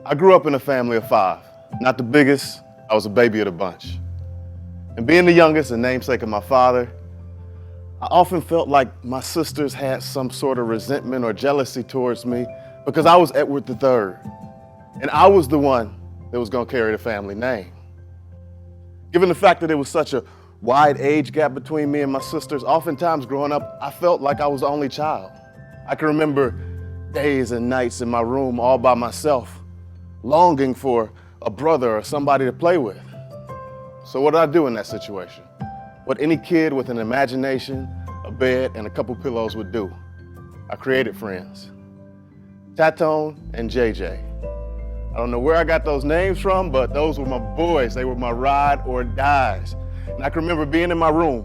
I grew up in a family of 5. Not the biggest, I was a baby of the bunch. And being the youngest and namesake of my father, I often felt like my sisters had some sort of resentment or jealousy towards me because I was Edward III, and I was the one that was gonna carry the family name. Given the fact that there was such a wide age gap between me and my sisters, oftentimes growing up, I felt like I was the only child. I can remember days and nights in my room all by myself, longing for a brother or somebody to play with. So what did I do in that situation? What any kid with an imagination, a bed, and a couple pillows would do. I created friends. Tatone and JJ. I don't know where I got those names from, but those were my boys. They were my ride or dies. And I can remember being in my room.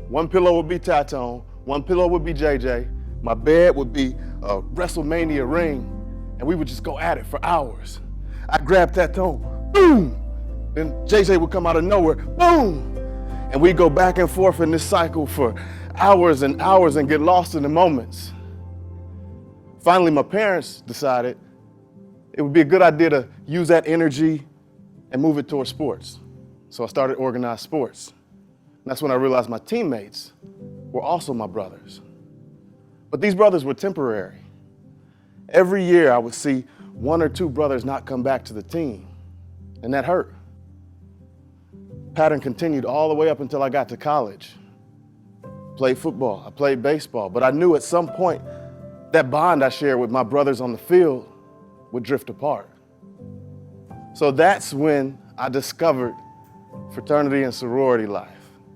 One pillow would be Tatone, one pillow would be JJ, my bed would be a WrestleMania ring, and we would just go at it for hours. I'd grab Tatone, boom! Then JJ would come out of nowhere, boom! And we'd go back and forth in this cycle for hours and hours and get lost in the moments. Finally, my parents decided it would be a good idea to use that energy and move it towards sports. So I started organized sports. And that's when I realized my teammates were also my brothers. But these brothers were temporary. Every year I would see 1 or 2 brothers not come back to the team, and that hurt. Pattern continued all the way up until I got to college. Played football, I played baseball, but I knew at some point that bond I shared with my brothers on the field would drift apart. So that's when I discovered fraternity and sorority life.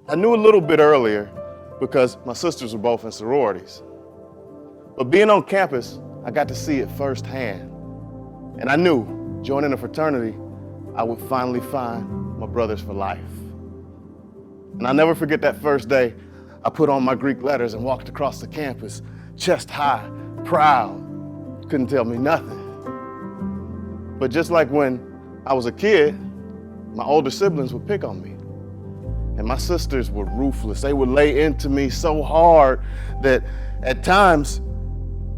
I knew a little bit earlier because my sisters were both in sororities. But being on campus, I got to see it firsthand. And I knew, joining a fraternity, I would finally find my brothers for life. And I'll never forget that first day I put on my Greek letters and walked across the campus, chest high, proud. Couldn't tell me nothing. But just like when I was a kid, my older siblings would pick on me. And my sisters were ruthless. They would lay into me so hard that at times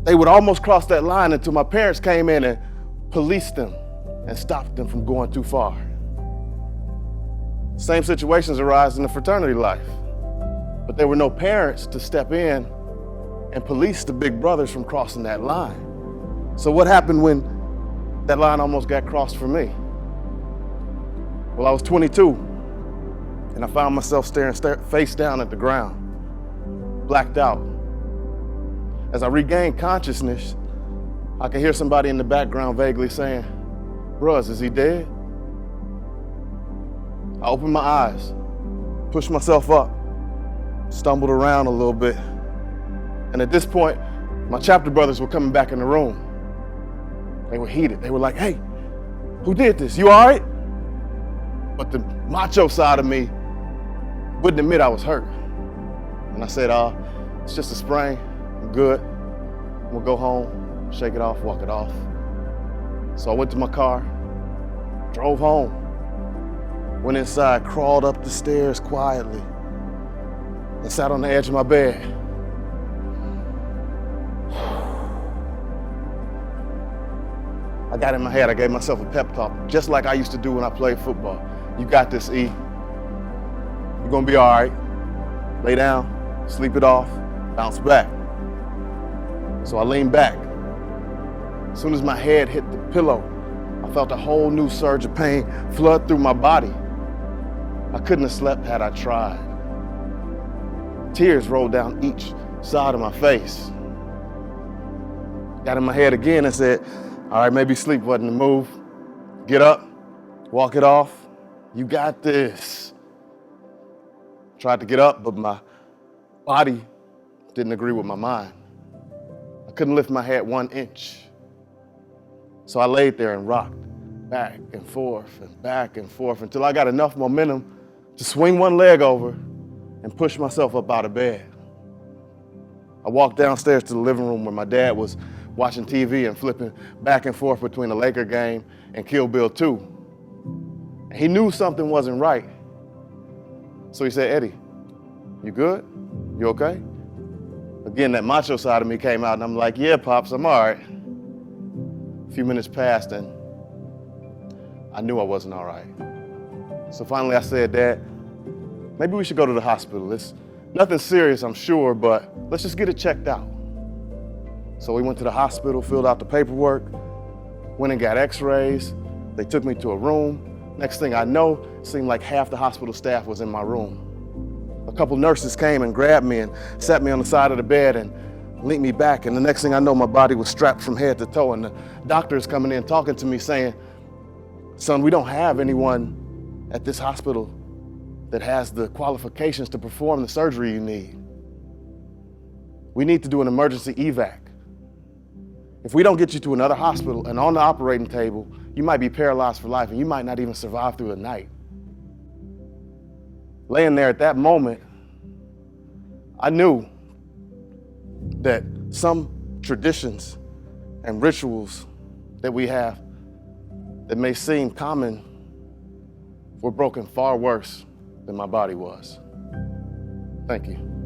they would almost cross that line until my parents came in and policed them and stopped them from going too far. Same situations arise in the fraternity life, but there were no parents to step in and police the big brothers from crossing that line. So what happened when that line almost got crossed for me? Well, I was 22, and I found myself staring face down at the ground, blacked out. As I regained consciousness, I could hear somebody in the background vaguely saying, "Bruh, is he dead?" I opened my eyes, pushed myself up, stumbled around a little bit. And at this point, my chapter brothers were coming back in the room. They were heated. They were like, "Hey, who did this? You all right?" But the macho side of me wouldn't admit I was hurt. And I said, "It's just a sprain. I'm good. We'll go home, shake it off, walk it off." So I went to my car, drove home, went inside, crawled up the stairs quietly, and sat on the edge of my bed. I got in my head, I gave myself a pep talk, just like I used to do when I played football. "You got this, E. You're gonna be all right. Lay down, sleep it off, bounce back." So I leaned back. As soon as my head hit the pillow, I felt a whole new surge of pain flood through my body. I couldn't have slept had I tried. Tears rolled down each side of my face. Got in my head again and said, "All right, maybe sleep wasn't the move. Get up, walk it off. You got this." Tried to get up, but my body didn't agree with my mind. I couldn't lift my head 1 inch. So I laid there and rocked back and forth until I got enough momentum to swing one leg over and push myself up out of bed. I walked downstairs to the living room where my dad was watching TV and flipping back and forth between the Laker game and Kill Bill 2. And he knew something wasn't right. So he said, "Eddie, you good? You okay?" Again, that macho side of me came out and I'm like, "Yeah, Pops, I'm all right." A few minutes passed and I knew I wasn't all right. So finally I said, Dad, maybe we should go to the hospital. It's nothing serious, I'm sure, but let's just get it checked out. So we went to the hospital, filled out the paperwork, went and got x-rays. They took me to a room. Next thing I know, it seemed like half the hospital staff was in my room. A couple nurses came and grabbed me and sat me on the side of the bed and leaned me back. And the next thing I know, my body was strapped from head to toe. And the doctor is coming in talking to me saying, son, we don't have anyone at this hospital that has the qualifications to perform the surgery you need. We need to do an emergency evac. If we don't get you to another hospital and on the operating table, you might be paralyzed for life and you might not even survive through the night. Laying there at that moment, I knew that some traditions and rituals that we have that may seem common were broken far worse than my body was. Thank you.